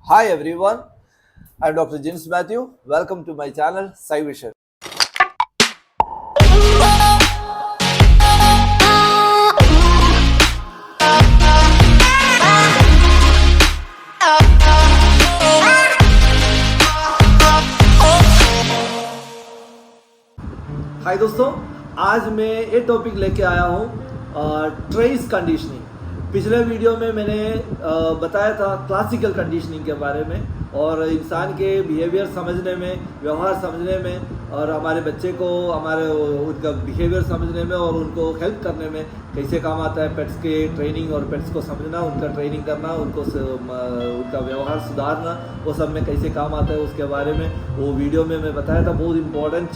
Hi everyone, I'm Dr. James Matthew. Welcome to my channel Sai Vision. हाय दोस्तों, आज मैं ये टॉपिक लेके आया हूँ ट्रेस कंडीशनिंग। पिछले वीडियो में मैंने बताया था क्लासिकल कंडीशनिंग के बारे में और इंसान के बिहेवियर समझने में, व्यवहार समझने में और हमारे बच्चे को हमारे उनका बिहेवियर समझने में और उनको हेल्प करने में कैसे काम आता है। पेट्स के ट्रेनिंग और पेट्स को समझना, उनका ट्रेनिंग करना, उनका व्यवहार सुधारना, वो सब में कैसे काम आता है उसके बारे में वो वीडियो में मैं बताया था। बहुत इम्पोर्टेंट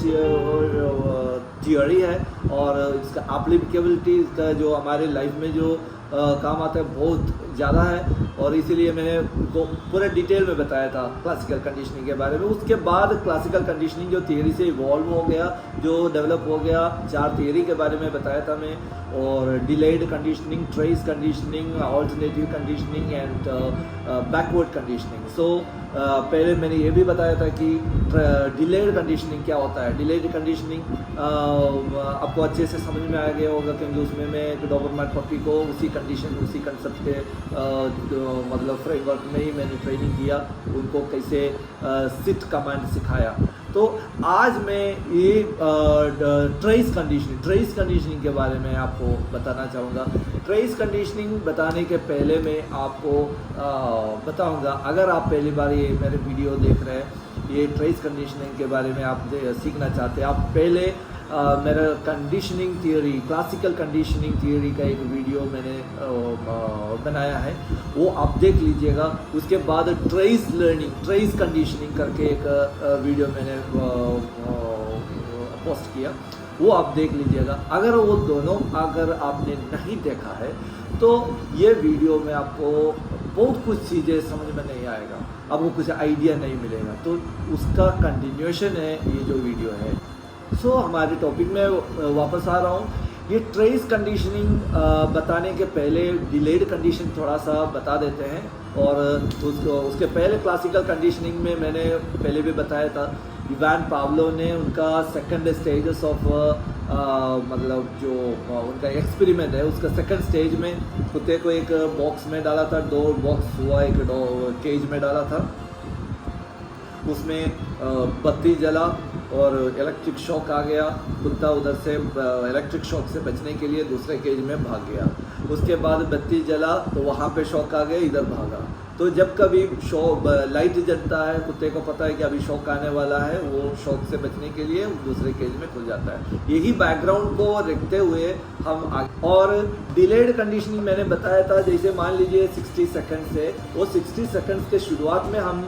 थियोरी है और इसका एप्लीकेबिलिटी, इसका जो हमारे लाइफ में जो काम आता है बहुत ज़्यादा है और इसीलिए मैंने उनको पूरे डिटेल में बताया था क्लासिकल कंडीशनिंग के बारे में। उसके बाद क्लासिकल कंडीशनिंग जो थियरी से इवॉल्व हो गया, जो डेवलप हो गया, 4 थियरी के बारे में बताया था मैं, और delayed conditioning, trace conditioning, alternative conditioning and backward conditioning. So पहले मैंने ये भी बताया था कि डिलेड कंडीशनिंग क्या होता है। डिलेड कंडीशनिंग आपको अच्छे से समझ में आ गया होगा क्योंकि उसमें मैं एक डॉबरमैन पपी को उसी कंडीशन, उसी कंसेप्ट के मतलब फ्रेमवर्क में ही मैंने ट्रेनिंग किया, उनको कैसे सिट कमांड सिखाया। तो आज मैं ये ट्रेस कंडीशनिंग के बारे में आपको बताना चाहूँगा। ट्रेस कंडीशनिंग बताने के पहले मैं आपको बताऊँगा, अगर आप पहली बार ये मेरे वीडियो देख रहे हैं, ये ट्रेस कंडीशनिंग के बारे में आप सीखना चाहते हैं, आप पहले मेरा conditioning theory, classical conditioning theory का एक वीडियो मैंने बनाया है, वो आप देख लीजिएगा। उसके बाद ट्रेस कंडीशनिंग करके एक वीडियो मैंने पोस्ट किया, वो आप देख लीजिएगा। अगर वो दोनों अगर आपने नहीं देखा है तो ये वीडियो में आपको बहुत कुछ चीज़ें समझ में नहीं आएगा, आपको कुछ आइडिया नहीं मिलेगा। तो उसका कंटिन्यूएशन है ये जो वीडियो है। सो हमारे टॉपिक में वापस आ रहा हूँ। ये ट्रेस कंडीशनिंग बताने के पहले डिलेड कंडीशन थोड़ा सा बता देते हैं और उसके पहले क्लासिकल कंडीशनिंग में मैंने पहले भी बताया था, इवान पावलोव ने उनका सेकंड स्टेजेस ऑफ मतलब जो उनका एक्सपेरिमेंट है, उसका सेकंड स्टेज में कुत्ते को एक बॉक्स में डाला था, 2 बॉक्स हुआ, एक केज में डाला था, उसमें बत्ती जला और इलेक्ट्रिक शॉक आ गया। कुत्ता उधर से इलेक्ट्रिक शॉक से बचने के लिए दूसरे केज में भाग गया। उसके बाद बत्ती जला तो वहाँ पे शॉक आ गया, इधर भागा। तो जब कभी लाइट जलता है, कुत्ते को पता है कि अभी शॉक आने वाला है, वो शॉक से बचने के लिए दूसरे केज में खुल जाता है। यही बैकग्राउंड को रखते हुए हम आगे। और डिलेड कंडीशनिंग मैंने बताया था, जैसे मान लीजिए 60 सेकंड से, वो 60 सेकंड्स के शुरुआत में हम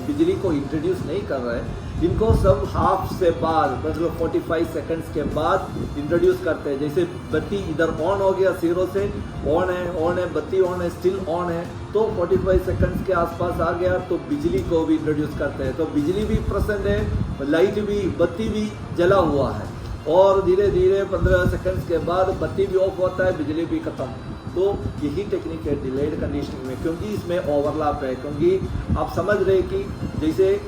बिजली को इंट्रोड्यूस नहीं कर रहे हैं, इनको सब हाफ से बाद मतलब 45 सेकंड्स के बाद इंट्रोड्यूस करते हैं। जैसे बत्ती इधर ऑन हो गया, जीरो से ऑन है, बत्ती ऑन है, स्टिल ऑन है, तो 45 सेकंड्स के आसपास आ गया तो बिजली को भी इंट्रोड्यूस करते हैं। तो बिजली भी प्रेजेंट है, लाइट भी, बत्ती भी जला हुआ है और धीरे धीरे 15 सेकंड्स के बाद बत्ती भी ऑफ होता है, बिजली भी खत्म। तो यही टेक्निक है डिलेड कंडीशनिंग में, क्योंकि इसमें ओवरलैप है। क्योंकि आप समझ रहे कि जैसे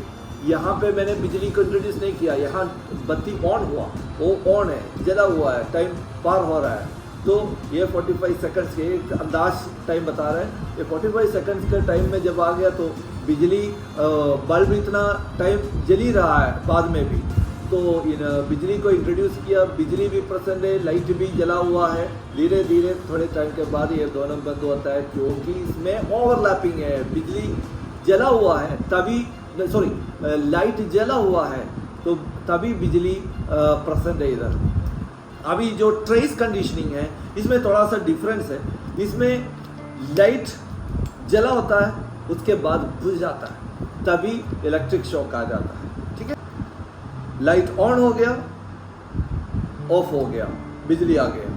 यहाँ पे मैंने बिजली को इंट्रोड्यूस नहीं किया, यहाँ बत्ती ऑन हुआ, वो ऑन है, जला हुआ है, टाइम पार हो रहा है, तो ये 45 सेकंड्स के अंदाज टाइम बता रहे हैं। ये 45 सेकंड्स के टाइम में जब आ गया तो बिजली बल्ब इतना टाइम जल ही रहा है बाद में भी, तो इन बिजली को इंट्रोड्यूस किया, बिजली भी प्रेजेंट है, लाइट भी जला हुआ है। धीरे धीरे थोड़े टाइम के बाद ये दोनों बंद होता है क्योंकि इसमें ओवरलैपिंग है। बिजली जला हुआ है तभी, सॉरी, लाइट जला हुआ है तो तभी बिजली प्रेजेंट है इधर। अभी जो ट्रेस कंडीशनिंग है इसमें थोड़ा सा डिफरेंस है, इसमें लाइट जला होता है, उसके बाद बुझ जाता है, तभी इलेक्ट्रिक शॉक आ जाता है। ठीक है, लाइट ऑन हो गया, ऑफ हो गया, बिजली आ गया,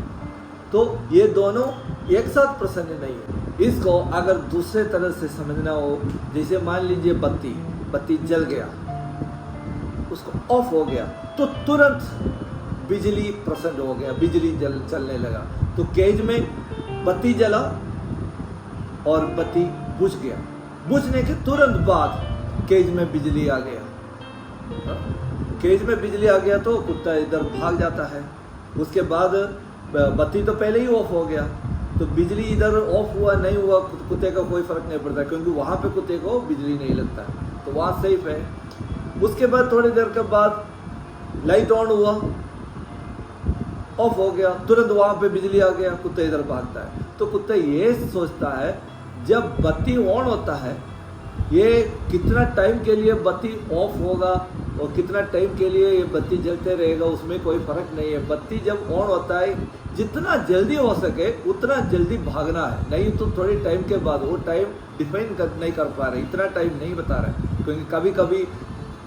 तो ये दोनों एक साथ प्रेजेंट नहीं है। इसको अगर दूसरे तरह से समझना हो, जैसे मान लीजिए बत्ती जल गया, उसको ऑफ हो गया तो तुरंत बिजली प्रेजेंट हो गया, बिजली चलने लगा। तो केज में बत्ती जला और बत्ती बुझ गया, बूझने के तुरंत बाद केज में बिजली आ गया। केज में बिजली आ गया तो कुत्ता इधर भाग जाता है। उसके बाद बत्ती तो पहले ही ऑफ हो गया, तो बिजली इधर ऑफ हुआ नहीं हुआ कुत्ते का कोई फर्क नहीं पड़ता, क्योंकि वहाँ पे कुत्ते को बिजली नहीं लगता है, तो वहाँ सेफ है। उसके बाद थोड़ी देर के बाद लाइट ऑन हुआ, ऑफ हो गया, तुरंत वहाँ पे बिजली आ गया, कुत्ता इधर भागता है। तो कुत्ता ये सोचता है जब बत्ती ऑन होता है, ये कितना टाइम के लिए बत्ती ऑफ होगा और कितना टाइम के लिए ये बत्ती जलते रहेगा उसमें कोई फर्क नहीं है। बत्ती जब ऑन होता है, जितना जल्दी हो सके उतना जल्दी भागना है, नहीं तो थोड़ी टाइम के बाद, वो टाइम डिफाइन नहीं कर पा रहे, इतना टाइम नहीं बता रहे, क्योंकि कभी कभी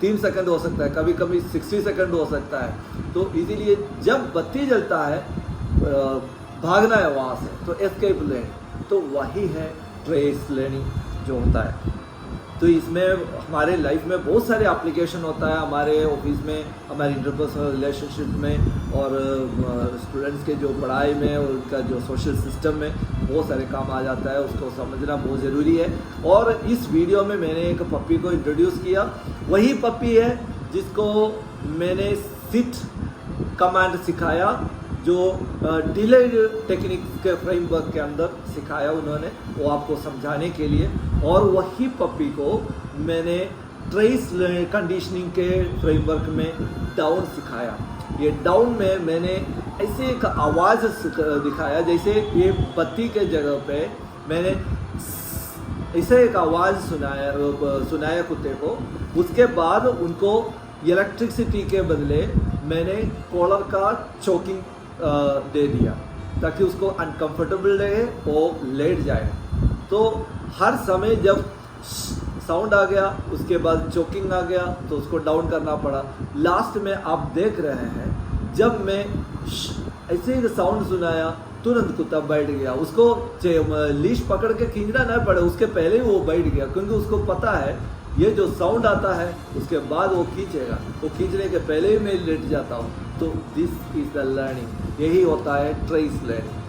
3 सेकंड हो सकता है, कभी कभी 60 सेकंड हो सकता है। तो इसीलिए जब बत्ती जलता है भागना है वहाँ से, तो एस्केप लर्निंग, तो वही है ट्रेस लर्निंग जो होता है। तो इसमें हमारे लाइफ में बहुत सारे एप्लीकेशन होता है, हमारे ऑफिस में, हमारी इंटरपर्सनल रिलेशनशिप में, और स्टूडेंट्स के जो पढ़ाई में और उनका जो सोशल सिस्टम में बहुत सारे काम आ जाता है, उसको समझना बहुत ज़रूरी है। और इस वीडियो में मैंने एक पप्पी को इंट्रोड्यूस किया, वही पप्पी है जिसको मैंने सिट कमांड सिखाया, जो डिलेड टेक्निक के फ्रेमवर्क के अंदर सिखाया उन्होंने, वो आपको समझाने के लिए। और वही पप्पी को मैंने ट्रेस कंडीशनिंग के फ्रेमवर्क में डाउन सिखाया। ये डाउन में मैंने ऐसे एक आवाज़ दिखाया, जैसे ये बत्ती के जगह पे मैंने ऐसे एक आवाज़ सुनाया कुत्ते को। उसके बाद उनको इलेक्ट्रिसिटी के बदले मैंने कॉलर का चोकिंग दे दिया, ताकि उसको अनकंफर्टेबल रहे और लेट जाए। तो हर समय जब साउंड आ गया, उसके बाद चोकिंग आ गया, तो उसको डाउन करना पड़ा। लास्ट में आप देख रहे हैं, जब मैं ऐसे ही साउंड सुनाया, तुरंत कुत्ता बैठ गया। उसको लीश पकड़ के खींचना ना पड़े, उसके पहले ही वो बैठ गया, क्योंकि उसको पता है ये जो साउंड आता है उसके बाद वो खींचेगा, वो खींचने के पहले ही मैं लेट जाता हूँ। तो दिस इज द लर्निंग, यही होता है ट्रेस लर्निंग।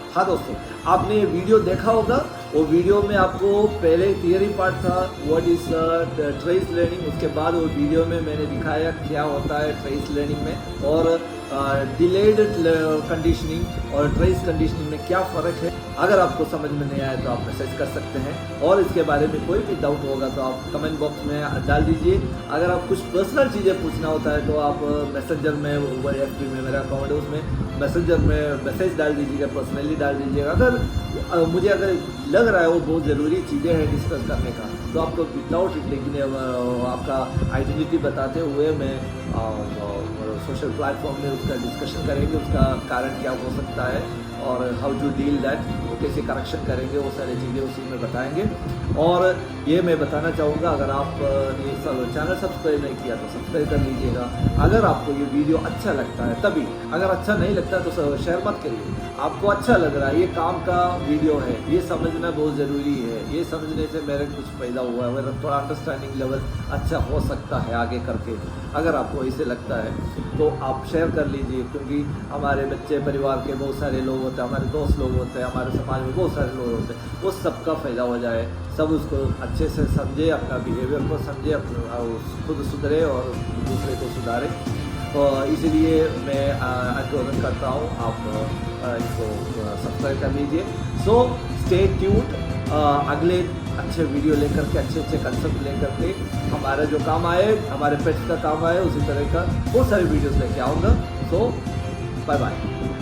हाँ दोस्तों, आपने ये वीडियो देखा होगा। वो वीडियो में आपको पहले थियरी पार्ट था, व्हाट इज ट्रेस लर्निंग। उसके बाद वो वीडियो में मैंने दिखाया क्या होता है ट्रेस लर्निंग में, और डिलेड कंडीशनिंग और ट्रेस कंडीशनिंग में क्या फ़र्क है। अगर आपको समझ में नहीं आए तो आप मैसेज कर सकते हैं, और इसके बारे में कोई भी डाउट होगा तो आप कमेंट बॉक्स में डाल दीजिए। अगर आप कुछ पर्सनल चीज़ें पूछना होता है तो आप मैसेंजर में, FB में मेरा अकाउंट है, उसमें मैसेंजर में मैसेज डाल दीजिएगा, पर्सनली डाल दीजिएगा। अगर मुझे लग रहा है वो बहुत ज़रूरी चीज़ें हैं डिस्कस करने का, तो आपको विदाउट लेकिन आपका आइडेंटिटी बताते हुए मैं सोशल प्लेटफॉर्म में उसका डिस्कशन करेंगे, उसका कारण क्या हो सकता है और हाउ टू डील दैट, वो कैसे करेक्शन करेंगे, वो सारी चीज़ें उसी में बताएंगे। और ये मैं बताना चाहूँगा, अगर आप ये चैनल सब्सक्राइब नहीं किया तो सब्सक्राइब कर लीजिएगा। अगर आपको ये वीडियो अच्छा लगता है तभी, अगर अच्छा नहीं लगता तो शेयर मत करिए। आपको अच्छा लग रहा है, ये काम का वीडियो है, ये समझना बहुत ज़रूरी है, ये समझने से मेरे कुछ फ़ायदा हुआ है, मेरा थोड़ा अंडरस्टैंडिंग लेवल अच्छा हो सकता है आगे करके। अगर आपको ऐसे लगता है तो आप शेयर कर लीजिए, क्योंकि हमारे बच्चे परिवार के बहुत सारे लोग होते हैं, हमारे दोस्त लोग होते हैं, हमारे समाज में बहुत सारे लोग होते हैं, वो सबका फ़ायदा हो जाए, सब उसको अच्छे से समझे, अपना बिहेवियर को समझे, अपना खुद सुधरे और दूसरे को सुधारे। तो इसलिए मैं अनुरोध करता हूँ आप इसको सब्सक्राइब कर लीजिए। सो स्टे ट्यून्ड, अगले अच्छे वीडियो लेकर के, अच्छे कंसेप्ट लेकर के हमारा जो काम आए, हमारे पेट्स का काम आए, उसी तरह का बहुत सारे वीडियोस लेके आऊँगा। सो बाय बाय।